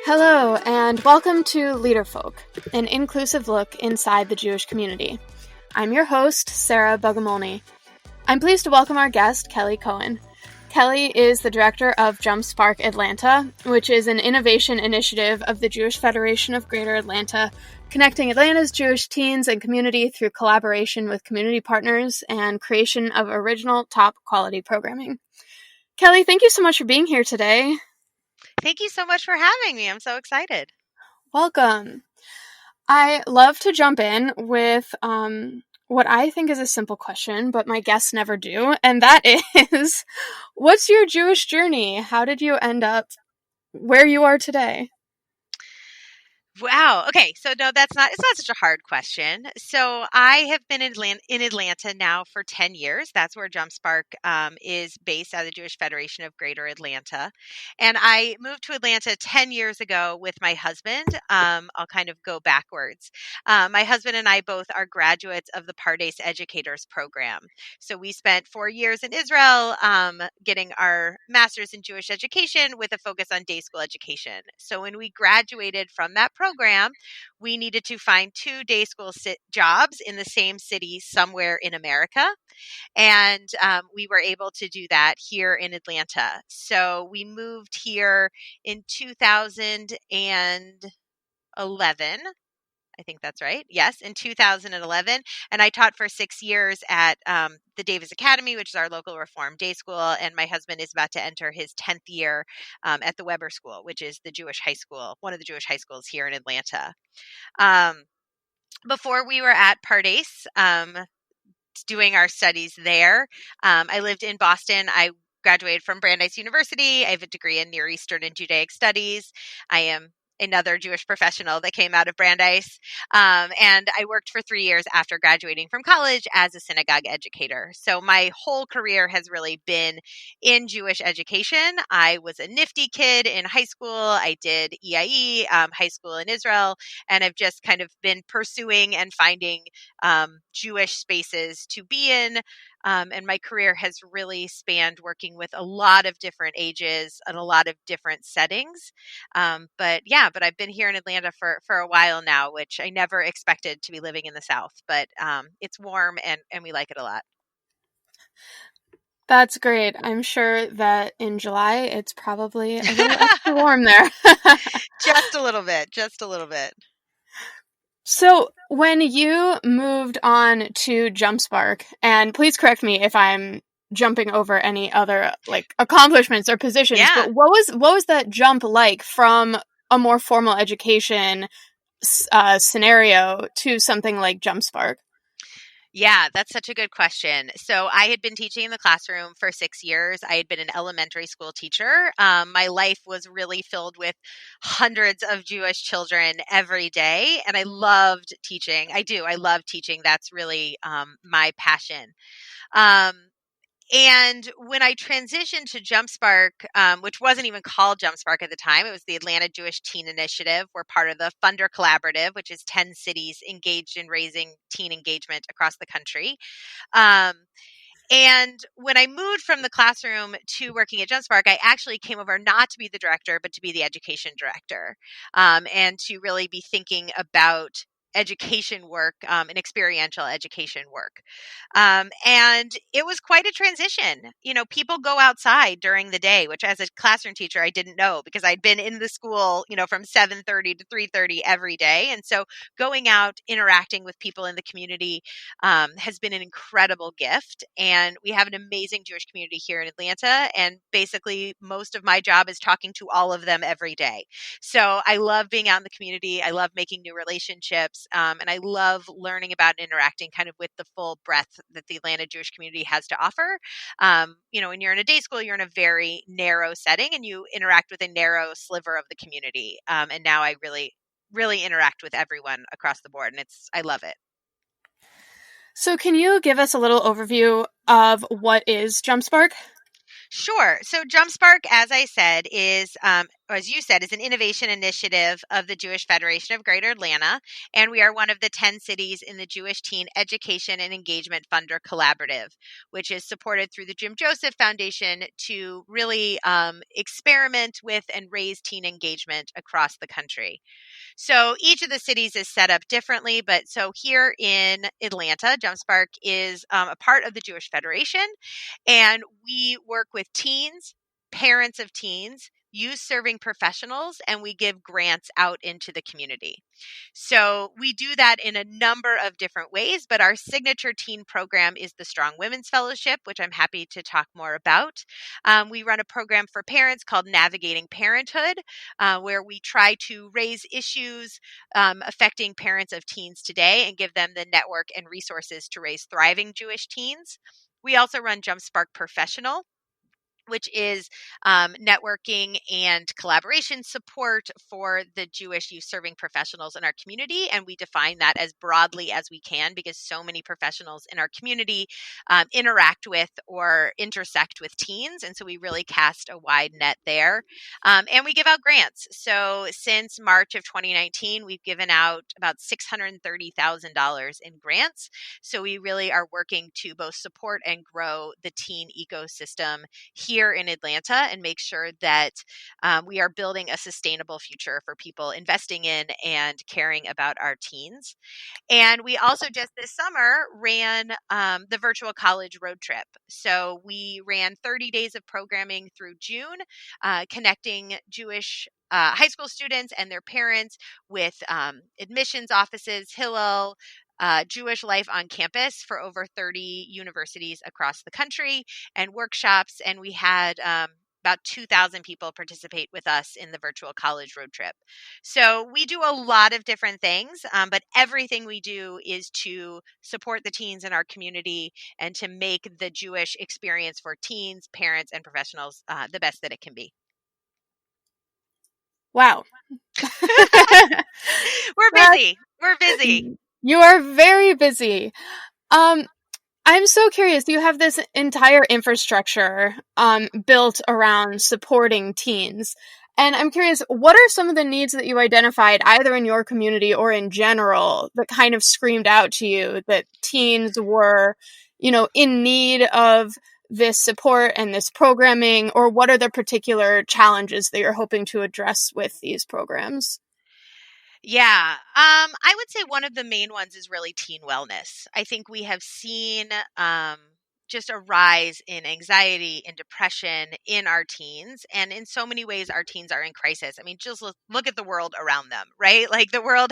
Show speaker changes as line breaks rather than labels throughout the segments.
Hello, and welcome to Leaderfolk, an inclusive look inside the Jewish community. I'm your host, Sara. I'm pleased to welcome our guest, Kelly Cohen. Kelly is the director of JumpSpark Atlanta, which is an innovation initiative of the Jewish Federation of Greater Atlanta, connecting Atlanta's Jewish teens and community through collaboration with community partners and creation of original, top-quality programming. Kelly, thank you so much for being here today.
Thank you so much for having me. I'm so excited.
Welcome. I love to jump in with what I think is a simple question, but my guests never do, and that is, what's your Jewish journey? How did you end up where you are today?
Wow. Okay. So no, it's not such a hard question. So I have been in Atlanta now for 10 years. That's where JumpSpark is based out of the Jewish Federation of Greater Atlanta. And I moved to Atlanta 10 years ago with my husband. I'll kind of go backwards. My husband and I both are graduates of the Pardes Educators Program. So we spent 4 years in Israel getting our master's in Jewish education with a focus on day school education. So when we graduated from that program, we needed to find 2 day school jobs in the same city somewhere in America. And we were able to do that here in Atlanta. So we moved here in 2011. I think that's right. Yes, in 2011. And I taught for 6 years at the Davis Academy, which is our local Reform day school. And my husband is about to enter his 10th year at the Weber School, which is the Jewish high school, one of the Jewish high schools here in Atlanta. Before we were at Pardes, doing our studies there, I lived in Boston. I graduated from Brandeis University. I have a degree in Near Eastern and Judaic Studies. I am another Jewish professional that came out of Brandeis. And I worked for 3 years after graduating from college as a synagogue educator. So my whole career has really been in Jewish education. I was a nifty kid in high school. I did EIE, high school in Israel, and I've just kind of been pursuing and finding Jewish spaces to be in. And my career has really spanned working with a lot of different ages and a lot of different settings. But I've been here in Atlanta for a while now, which I never expected to be living in the South. But it's warm and we like it a lot.
That's great. I'm sure that in July it's probably a little extra warm there.
Just a little bit.
So when you moved on to JumpSpark, and please correct me if I'm jumping over any other accomplishments or positions, but what was that jump like from a more formal education scenario to something like JumpSpark?
Yeah, that's such a good question. So I had been teaching in the classroom for 6 years. I had been an elementary school teacher. My life was really filled with hundreds of Jewish children every day, and I loved teaching. I do. I love teaching. That's really my passion. And when I transitioned to JumpSpark, which wasn't even called JumpSpark at the time, it was the Atlanta Jewish Teen Initiative. We're part of the Funder Collaborative, which is 10 cities engaged in raising teen engagement across the country. And when I moved from the classroom to working at JumpSpark, I actually came over not to be the director, but to be the education director, and to really be thinking about education work and experiential education work. And it was quite a transition. You know, people go outside during the day, which as a classroom teacher, I didn't know because I'd been in the school, from 7:30 to 3:30 every day. And so going out, interacting with people in the community has been an incredible gift. And we have an amazing Jewish community here in Atlanta. And basically, most of my job is talking to all of them every day. So I love being out in the community. I love making new relationships. And I love learning about and interacting kind of with the full breadth that the Atlanta Jewish community has to offer. When you're in a day school, you're in a very narrow setting and you interact with a narrow sliver of the community. And now I really, really interact with everyone across the board. And I love it.
So can you give us a little overview of what is JumpSpark?
Sure. So JumpSpark, as I said, is as you said, is an innovation initiative of the Jewish Federation of Greater Atlanta, and we are one of the 10 cities in the Jewish Teen Education and Engagement Funder Collaborative, which is supported through the Jim Joseph Foundation to really experiment with and raise teen engagement across the country. So each of the cities is set up differently, but so here in Atlanta, JumpSpark is a part of the Jewish Federation, and we work with teens, parents of teens, youth serving professionals, and we give grants out into the community. So we do that in a number of different ways, but our signature teen program is the Strong Women's Fellowship, which I'm happy to talk more about. We run a program for parents called Navigating Parenthood, where we try to raise issues affecting parents of teens today and give them the network and resources to raise thriving Jewish teens. We also run JumpSpark Professional, which is networking and collaboration support for the Jewish youth serving professionals in our community. And we define that as broadly as we can because so many professionals in our community interact with or intersect with teens. And so we really cast a wide net there. And we give out grants. So since March of 2019, we've given out about $630,000 in grants. So we really are working to both support and grow the teen ecosystem here in Atlanta and make sure that we are building a sustainable future for people investing in and caring about our teens. And we also just this summer ran the virtual college road trip. So we ran 30 days of programming through June, connecting Jewish high school students and their parents with admissions offices, Hillel, Jewish life on campus for over 30 universities across the country and workshops. And we had about 2,000 people participate with us in the virtual college road trip. So we do a lot of different things, but everything we do is to support the teens in our community and to make the Jewish experience for teens, parents, and professionals the best that it can be.
Wow.
We're busy. We're busy.
You are very busy. I'm so curious. You have this entire infrastructure built around supporting teens. And I'm curious, what are some of the needs that you identified, either in your community or in general, that kind of screamed out to you that teens were, in need of this support and this programming? Or what are the particular challenges that you're hoping to address with these programs?
Yeah, I would say one of the main ones is really teen wellness. I think we have seen just a rise in anxiety and depression in our teens. And in so many ways, our teens are in crisis. I mean, just look at the world around them, right? Like the world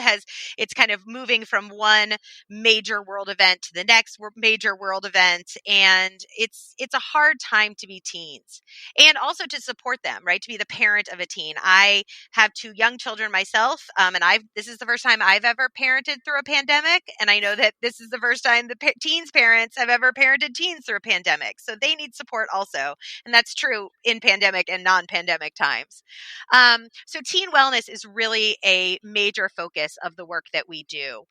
it's kind of moving from one major world event to the next major world event. And it's a hard time to be teens and also to support them, right? To be the parent of a teen. I have 2 young children myself, and this is the first time I've ever parented through a pandemic, and I know that this is the first time the teens' parents have ever parented teens through a pandemic, so they need support also, and that's true in pandemic and non-pandemic times. So teen wellness is really a major focus of the work that we do,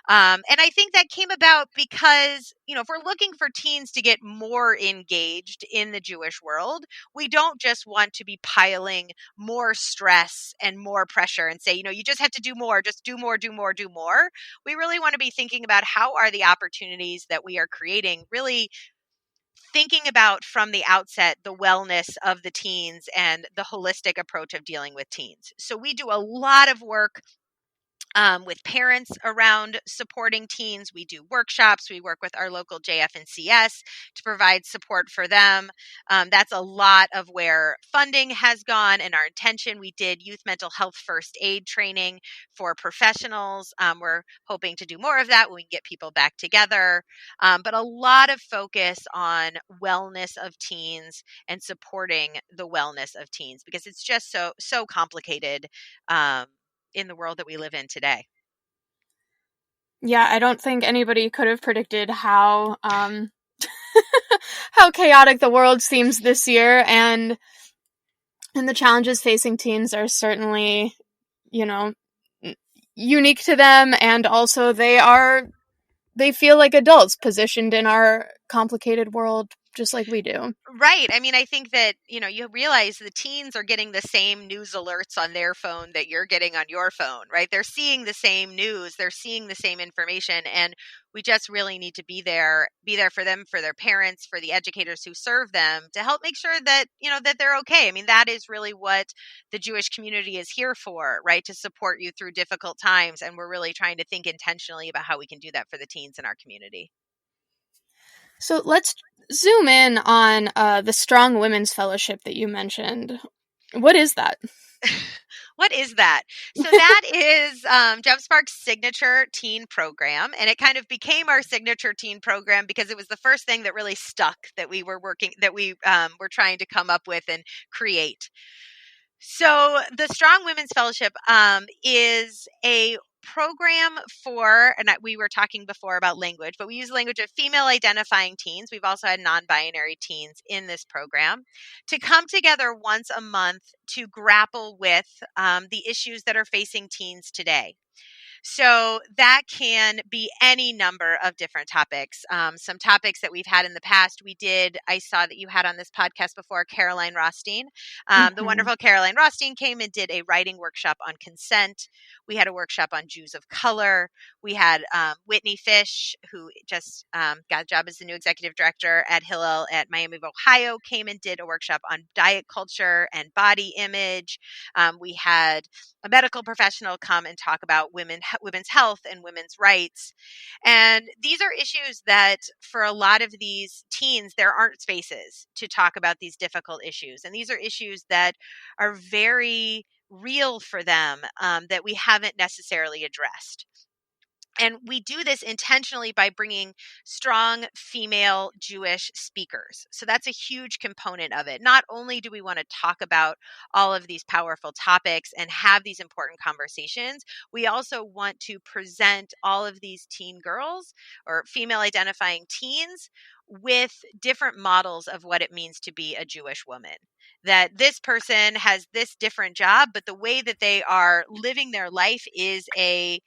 and I think that came about because if we're looking for teens to get more engaged in the Jewish world, we don't just want to be piling more stress and more pressure and say, you just have to do more, just do more, do more, do more. We really want to be thinking about how are the opportunities that we are creating, really thinking about from the outset the wellness of the teens and the holistic approach of dealing with teens. So we do a lot of work with parents around supporting teens. We do workshops. We work with our local JF and CS to provide support for them. That's a lot of where funding has gone and our intention. We did youth mental health first aid training for professionals. We're hoping to do more of that when we get people back together. But a lot of focus on wellness of teens and supporting the wellness of teens because it's just so complicated in the world that we live in today.
Yeah, I don't think anybody could have predicted how how chaotic the world seems this year, and the challenges facing teens are certainly, unique to them, and also they feel like adults positioned in our complicated world. just like we do.
Right. I mean, I think that, you realize the teens are getting the same news alerts on their phone that you're getting on your phone, right? They're seeing the same news, they're seeing the same information, and we just really need to be there for them, for their parents, for the educators who serve them, to help make sure that, that they're okay. I mean, that is really what the Jewish community is here for, right? To support you through difficult times. And we're really trying to think intentionally about how we can do that for the teens in our community.
So let's zoom in on the Strong Women's Fellowship that you mentioned. What is that?
What is that? So that is JumpSpark's signature teen program, and it kind of became our signature teen program because it was the first thing that really stuck that we were trying to come up with and create. So the Strong Women's Fellowship is a program for, and we were talking before about language, but we use the language of female identifying teens. We've also had non-binary teens in this program to come together once a month to grapple with the issues that are facing teens today. So that can be any number of different topics. Some topics that we've had in the past, I saw that you had on this podcast before, Caroline Rothstein. The wonderful Caroline Rothstein came and did a writing workshop on consent. We had a workshop on Jews of color. We had Whitney Fish, who just got a job as the new executive director at Hillel at Miami of Ohio, came and did a workshop on diet culture and body image. We had a medical professional come and talk about women's health and women's rights. And these are issues that for a lot of these teens, there aren't spaces to talk about these difficult issues. And these are issues that are very real for them, that we haven't necessarily addressed. And we do this intentionally by bringing strong female Jewish speakers. So that's a huge component of it. Not only do we want to talk about all of these powerful topics and have these important conversations, we also want to present all of these teen girls or female identifying teens with different models of what it means to be a Jewish woman. That this person has this different job, but the way that they are living their life is a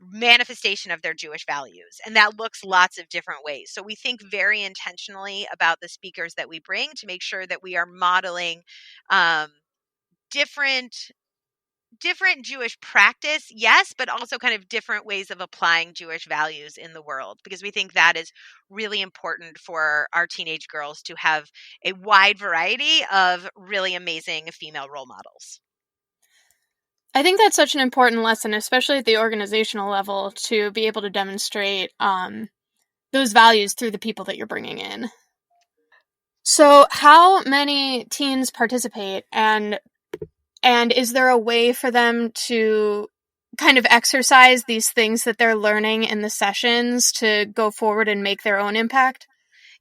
manifestation of their Jewish values. And that looks lots of different ways. So we think very intentionally about the speakers that we bring to make sure that we are modeling different Jewish practice, yes, but also kind of different ways of applying Jewish values in the world, because we think that is really important for our teenage girls to have a wide variety of really amazing female role models.
I think that's such an important lesson, especially at the organizational level, to be able to demonstrate those values through the people that you're bringing in. So how many teens participate, and is there a way for them to kind of exercise these things that they're learning in the sessions to go forward and make their own impact?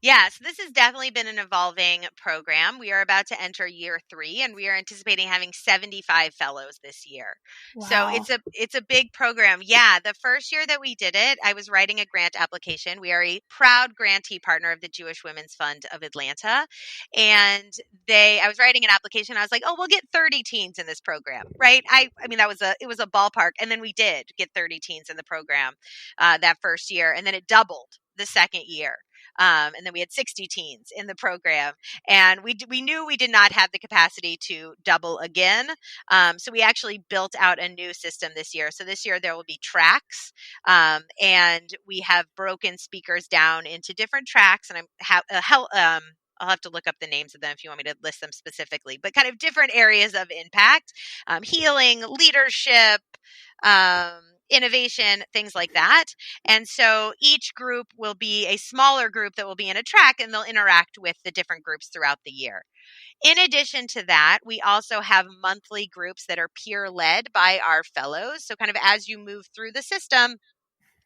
Yeah, so this has definitely been an evolving program. We are about to enter year 3, and we are anticipating having 75 fellows this year.
Wow.
So it's a big program. Yeah, the first year that we did it, I was writing a grant application. We are a proud grantee partner of the Jewish Women's Fund of Atlanta, and I was writing an application. I was like, oh, we'll get 30 teens in this program, right? I mean, it was a ballpark, and then we did get 30 teens in the program that first year, and then it doubled the second year. And then we had 60 teens in the program, and we knew we did not have the capacity to double again. So we actually built out a new system this year. So this year there will be tracks, and we have broken speakers down into different tracks. And I'll have to look up the names of them if you want me to list them specifically, but kind of different areas of impact, healing, leadership, innovation, things like that. And so each group will be a smaller group that will be in a track, and they'll interact with the different groups throughout the year. In addition to that, we also have monthly groups that are peer led by our fellows. So kind of as you move through the system,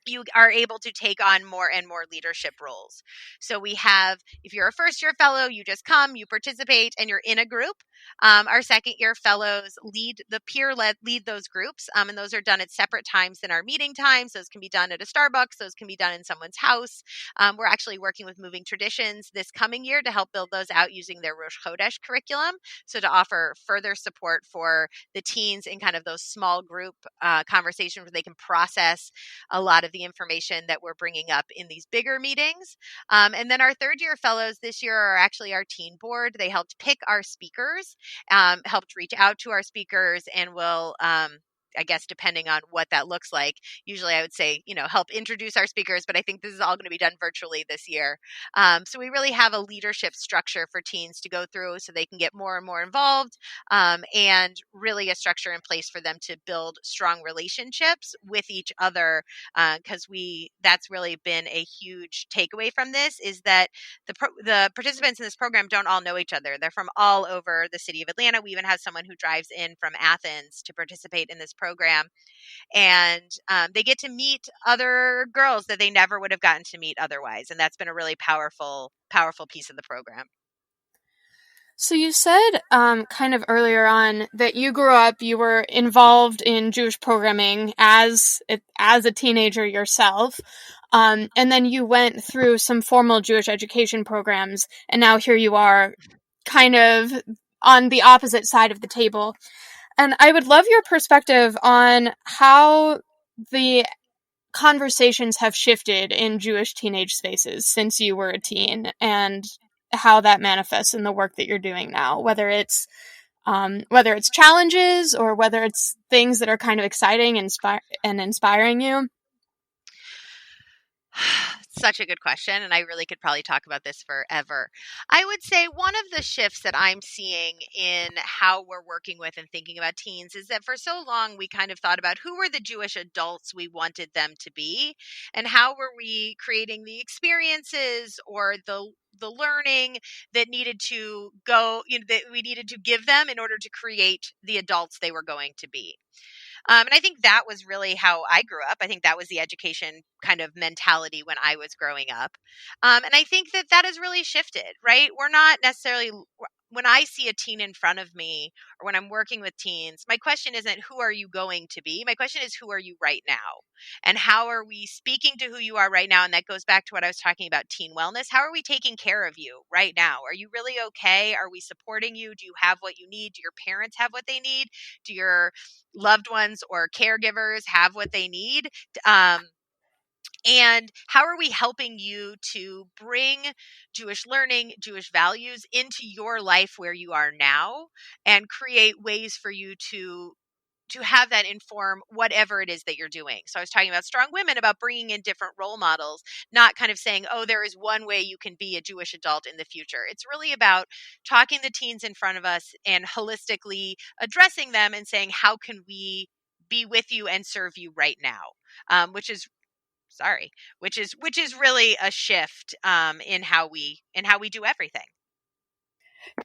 you are able to take on more and more leadership roles. So we have, if you're a first year fellow, you just come, you participate, and you're in a group. Our second year fellows lead those groups. And those are done at separate times than our meeting times. Those can be done at a Starbucks. Those can be done in someone's house. We're actually working with Moving Traditions this coming year to help build those out using their Rosh Chodesh curriculum. So to offer further support for the teens in kind of those small group conversations where they can process a lot of the information that we're bringing up in these bigger meetings. And then our third year fellows this year are actually our teen board. They helped pick our speakers, helped reach out to our speakers, and will I guess depending on what that looks like, usually I would say, help introduce our speakers, but I think this is all going to be done virtually this year. So we really have a leadership structure for teens to go through so they can get more and more involved, and really a structure in place for them to build strong relationships with each other, because that's really been a huge takeaway from this, is that the participants in this program don't all know each other. They're from all over the city of Atlanta. We even have someone who drives in from Athens to participate in this program. And they get to meet other girls that they never would have gotten to meet otherwise. And that's been a really powerful piece of the program.
So you said kind of earlier on that you grew up, you were involved in Jewish programming as a teenager yourself, and then you went through some formal Jewish education programs, and now here you are kind of on the opposite side of the table. And I would love your perspective on how the conversations have shifted in Jewish teenage spaces since you were a teen, and how that manifests in the work that you're doing now, whether it's challenges or whether it's things that are kind of exciting and inspiring you.
Such a good question, and I really could probably talk about this forever. I would say one of the shifts that I'm seeing in how we're working with and thinking about teens is that for so long we kind of thought about who were the Jewish adults we wanted them to be, and how were we creating the experiences or the learning that needed to go, that we needed to give them in order to create the adults they were going to be. And I think that was really how I grew up. I think that was the education kind of mentality when I was growing up. And I think that has really shifted, right? We're not necessarily, when I see a teen in front of me or when I'm working with teens, my question isn't who are you going to be? My question is who are you right now? And how are we speaking to who you are right now? And that goes back to what I was talking about, teen wellness. How are we taking care of you right now? Are you really okay? Are we supporting you? Do you have what you need? Do your parents have what they need? Do your loved ones or caregivers have what they need? And how are we helping you to bring Jewish learning, Jewish values into your life where you are now, and create ways for you to have that inform whatever it is that you're doing. So I was talking about strong women, about bringing in different role models, not kind of saying, oh, there is one way you can be a Jewish adult in the future. It's really about talking the teens in front of us and holistically addressing them and saying, how can we be with you and serve you right now? Which is really a shift in how we do everything.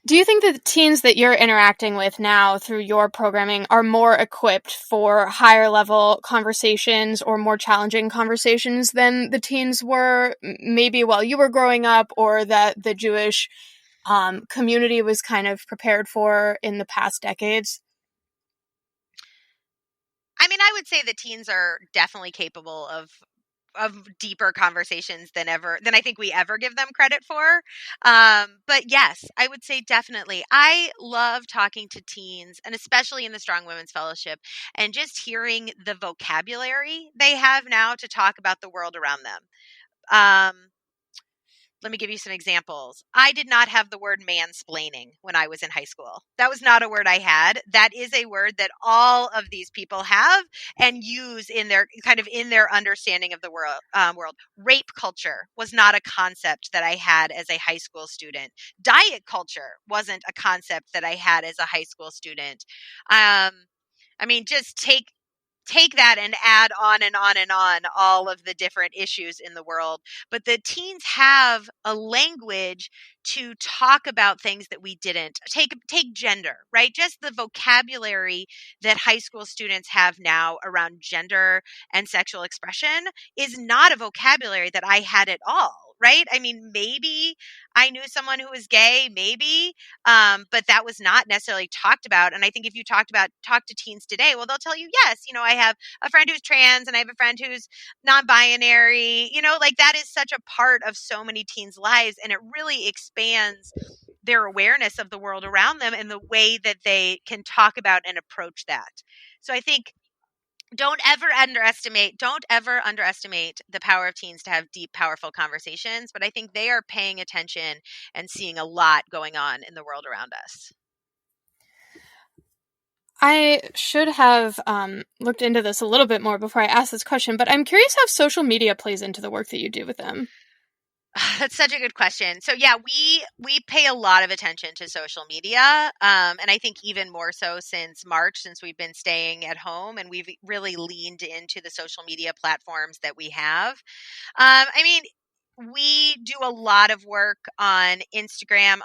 Do you think that the teens that you're interacting with now through your programming are more equipped for higher level conversations or more challenging conversations than the teens were maybe while you were growing up, or that the Jewish community was kind of prepared for in the past decades?
I mean, I would say the teens are definitely capable of deeper conversations than I think we ever give them credit for. But yes, I would say definitely. I love talking to teens, and especially in the Strong Women's Fellowship, and just hearing the vocabulary they have now to talk about the world around them. Let me give you some examples. I did not have the word mansplaining when I was in high school. That was not a word I had. That is a word that all of these people have and use in their understanding of the world. Rape culture was not a concept that I had as a high school student. Diet culture wasn't a concept that I had as a high school student. Just take that and add on and on and on all of the different issues in the world. But the teens have a language to talk about things that we didn't. Take gender, right? Just the vocabulary that high school students have now around gender and sexual expression is not a vocabulary that I had at all. Right? I mean, maybe I knew someone who was gay, maybe, but that was not necessarily talked about. And I think if you talk to teens today, well, they'll tell you, yes, I have a friend who's trans and I have a friend who's non-binary, like that is such a part of so many teens' lives. And it really expands their awareness of the world around them and the way that they can talk about and approach that. So I think don't ever underestimate the power of teens to have deep, powerful conversations, but I think they are paying attention and seeing a lot going on in the world around us.
I should have looked into this a little bit more before I asked this question, but I'm curious how social media plays into the work that you do with them.
That's such a good question. So yeah, we pay a lot of attention to social media, and I think even more so since March, since we've been staying at home, and we've really leaned into the social media platforms that we have. I mean, we do a lot of work on Instagram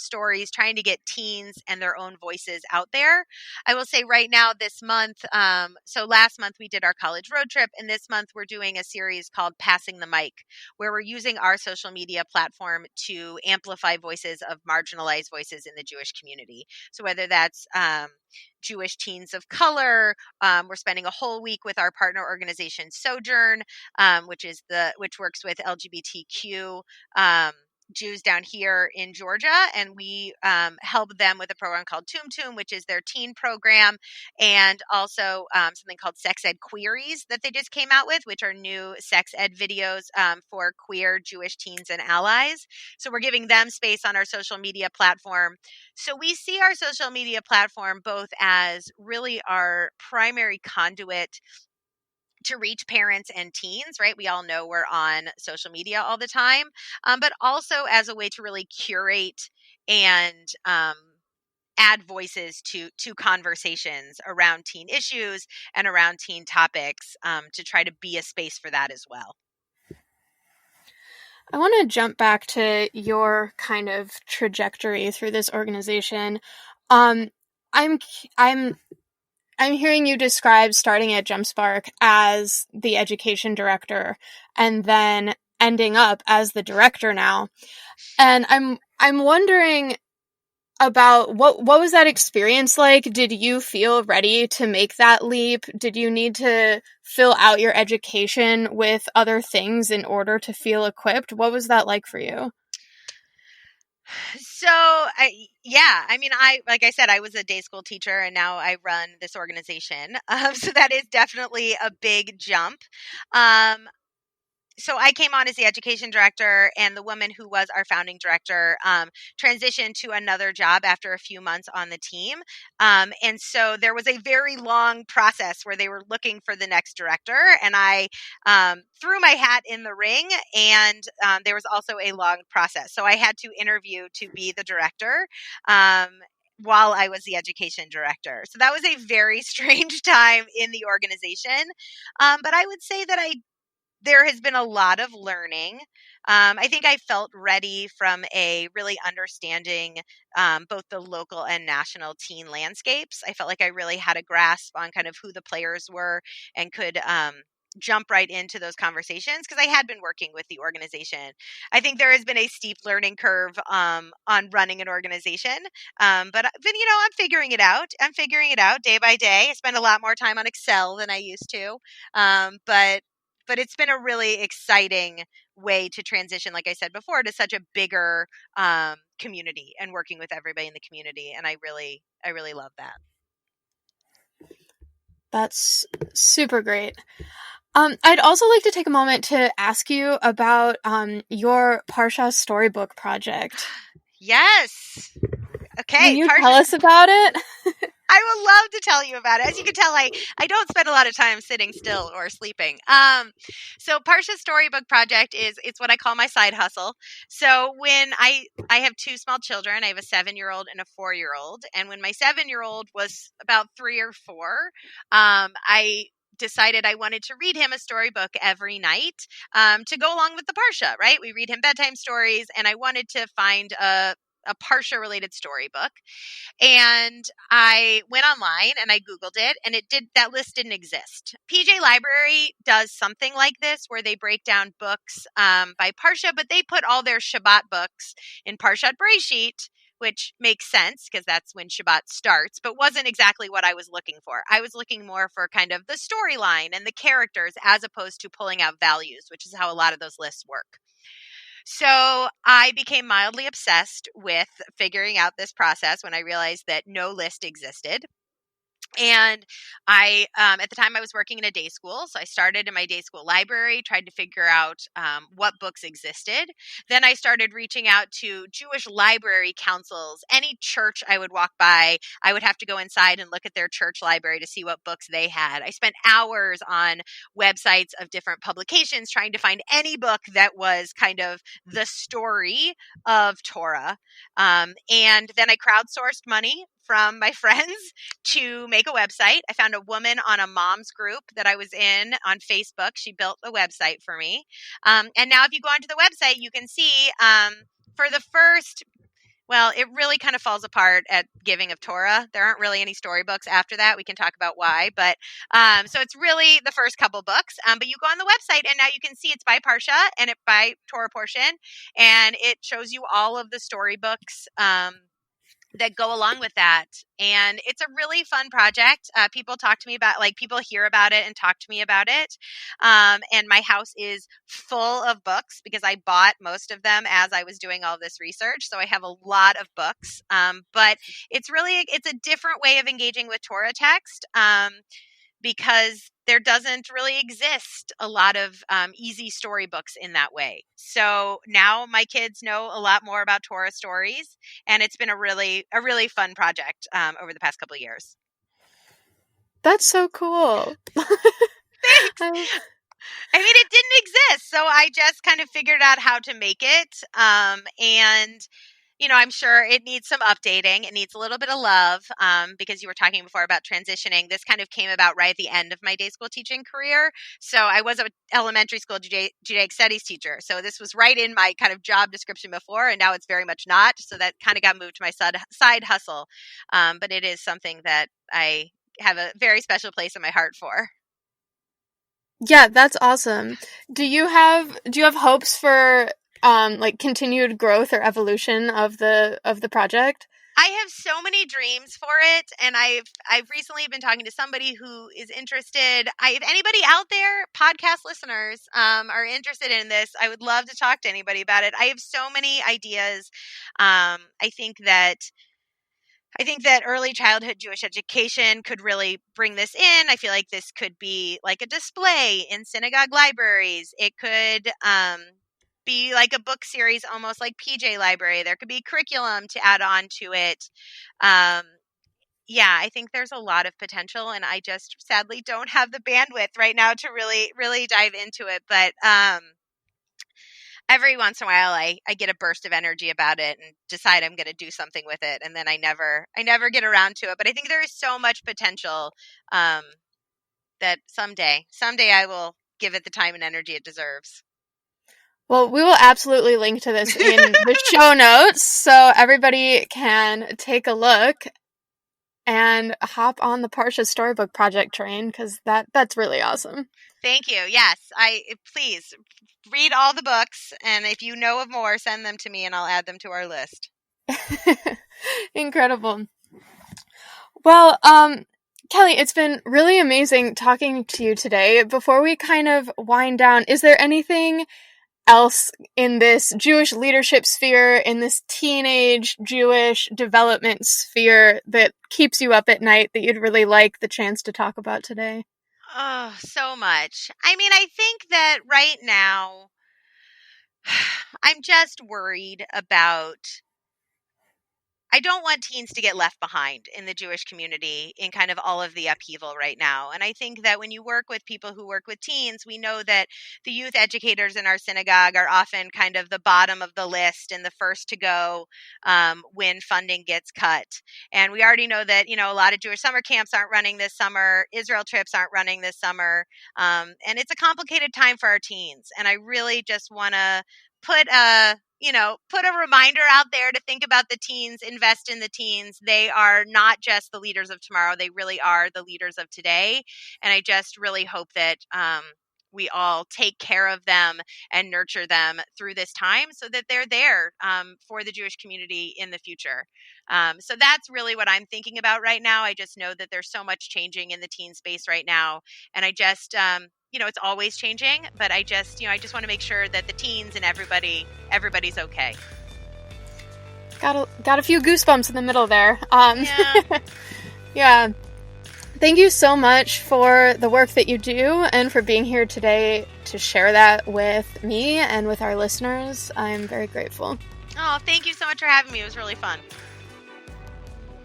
stories, trying to get teens and their own voices out there. I will say right now, this month, so last month we did our college road trip, and this month we're doing a series called Passing the Mic, where we're using our social media platform to amplify voices of marginalized voices in the Jewish community. So whether that's Jewish teens of color, we're spending a whole week with our partner organization Sojourn, which works with LGBTQ Jews down here in Georgia, and we help them with a program called Tum, which is their teen program, and also something called Sex Ed Queries that they just came out with, which are new sex ed videos for queer Jewish teens and allies. So we're giving them space on our social media platform. So we see our social media platform both as really our primary conduit to reach parents and teens, right? We all know we're on social media all the time, but also as a way to really curate and add voices to conversations around teen issues and around teen topics, to try to be a space for that as well.
I want to jump back to your kind of trajectory through this organization. I'm hearing you describe starting at JumpSpark as the education director and then ending up as the director now. And I'm wondering about what was that experience like? Did you feel ready to make that leap? Did you need to fill out your education with other things in order to feel equipped? What was that like for you?
So, I mean, like I said, I was a day school teacher, and now I run this organization. So that is definitely a big jump. Um, so I came on as the education director, and the woman who was our founding director transitioned to another job after a few months on the team. And so there was a very long process where they were looking for the next director, and I threw my hat in the ring, and there was also a long process. So I had to interview to be the director. While I was the education director. So that was a very strange time in the organization. But I would say that there has been a lot of learning. I think I felt ready from a really understanding both the local and national teen landscapes. I felt like I really had a grasp on kind of who the players were and could jump right into those conversations because I had been working with the organization. I think there has been a steep learning curve on running an organization, but I'm figuring it out. I'm figuring it out day by day. I spend a lot more time on Excel than I used to, but it's been a really exciting way to transition, like I said before, to such a bigger community and working with everybody in the community. And I really love that.
That's super great. I'd also like to take a moment to ask you about your Parsha storybook project.
Yes. Okay.
Can you tell us about it?
I would love to tell you about it. As you can tell, I don't spend a lot of time sitting still or sleeping. So Parsha Storybook Project it's what I call my side hustle. So when I have two small children, I have a 7-year-old and a 4-year-old, and when my 7-year-old was about 3 or 4, I decided I wanted to read him a storybook every night to go along with the Parsha. Right, we read him bedtime stories, and I wanted to find a Parsha related storybook. And I went online and I Googled it, and that list didn't exist. PJ Library does something like this where they break down books by Parsha, but they put all their Shabbat books in Parshat Bereshit, which makes sense because that's when Shabbat starts, but wasn't exactly what I was looking for. I was looking more for kind of the storyline and the characters as opposed to pulling out values, which is how a lot of those lists work. So I became mildly obsessed with figuring out this process when I realized that no list existed. And I, at the time I was working in a day school. So I started in my day school library, tried to figure out what books existed. Then I started reaching out to Jewish library councils. Any church I would walk by, I would have to go inside and look at their church library to see what books they had. I spent hours on websites of different publications trying to find any book that was kind of the story of Torah. And then I crowdsourced money from my friends to make a website. I found a woman on a mom's group that I was in on Facebook. She built a website for me. And now if you go onto the website, you can see for the first, well, it really kind of falls apart at Giving of Torah. There aren't really any storybooks after that. We can talk about why. But so it's really the first couple books. But you go on the website and now you can see it's by Parsha and it by Torah portion. And it shows you all of the storybooks that go along with that. And it's a really fun project. People talk to me about, like, people hear about it and talk to me about it. And my house is full of books because I bought most of them as I was doing all this research. So I have a lot of books. But it's a different way of engaging with Torah text. Because there doesn't really exist a lot of easy storybooks in that way. So now my kids know a lot more about Torah stories, and it's been a really fun project over the past couple of years.
That's so cool.
Thanks. I mean, it didn't exist, so I just kind of figured out how to make it, and I'm sure it needs some updating. It needs a little bit of love because you were talking before about transitioning. This kind of came about right at the end of my day school teaching career. So I was an elementary school Judaic studies teacher. So this was right in my kind of job description before, and now it's very much not. So that kind of got moved to my side hustle. But it is something that I have a very special place in my heart for.
Yeah, that's awesome. Do you have hopes for continued growth or evolution of the project?
I have so many dreams for it, and I've recently been talking to somebody who is interested. If anybody out there, podcast listeners, are interested in this, I would love to talk to anybody about it. I have so many ideas. I think that early childhood Jewish education could really bring this in. I feel like this could be like a display in synagogue libraries. It could be like a book series, almost like PJ Library. There could be curriculum to add on to it. Yeah, I think there's a lot of potential, and I just sadly don't have the bandwidth right now to really, really dive into it. But every once in a while I get a burst of energy about it and decide I'm going to do something with it. And then I never get around to it. But I think there is so much potential that someday I will give it the time and energy it deserves.
Well, we will absolutely link to this in the show notes so everybody can take a look and hop on the Parsha Storybook Project train, because that's really awesome.
Thank you. Yes, please read all the books, and if you know of more, send them to me and I'll add them to our list.
Incredible. Well, Kelly, it's been really amazing talking to you today. Before we kind of wind down, is there anything else in this Jewish leadership sphere, in this teenage Jewish development sphere, that keeps you up at night that you'd really like the chance to talk about today?
Oh, so much. I mean, I think that right now I'm just worried about, I don't want teens to get left behind in the Jewish community in kind of all of the upheaval right now. And I think that when you work with people who work with teens, we know that the youth educators in our synagogue are often kind of the bottom of the list and the first to go when funding gets cut. And we already know that, a lot of Jewish summer camps aren't running this summer. Israel trips aren't running this summer. And it's a complicated time for our teens. And I really just want to put a reminder out there to think about the teens, invest in the teens. They are not just the leaders of tomorrow. They really are the leaders of today. And I just really hope that we all take care of them and nurture them through this time so that they're there for the Jewish community in the future. So that's really what I'm thinking about right now. I just know that there's so much changing in the teen space right now. And I just, it's always changing, but I just want to make sure that the teens and everybody's okay. Got
a few goosebumps in the middle there. Yeah. Yeah. Thank you so much for the work that you do and for being here today to share that with me and with our listeners. I'm very grateful.
Oh, thank you so much for having me. It was really fun.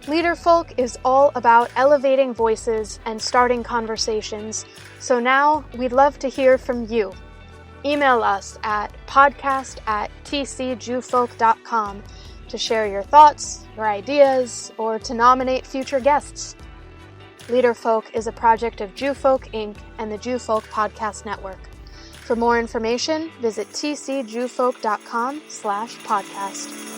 Leaderfolk is all about elevating voices and starting conversations. So now we'd love to hear from you. Email us at podcast@tcjewfolk.com to share your thoughts, your ideas, or to nominate future guests. Leaderfolk is a project of JewFolk Inc. and the JewFolk Podcast Network. For more information, visit tcjewfolk.com/podcast.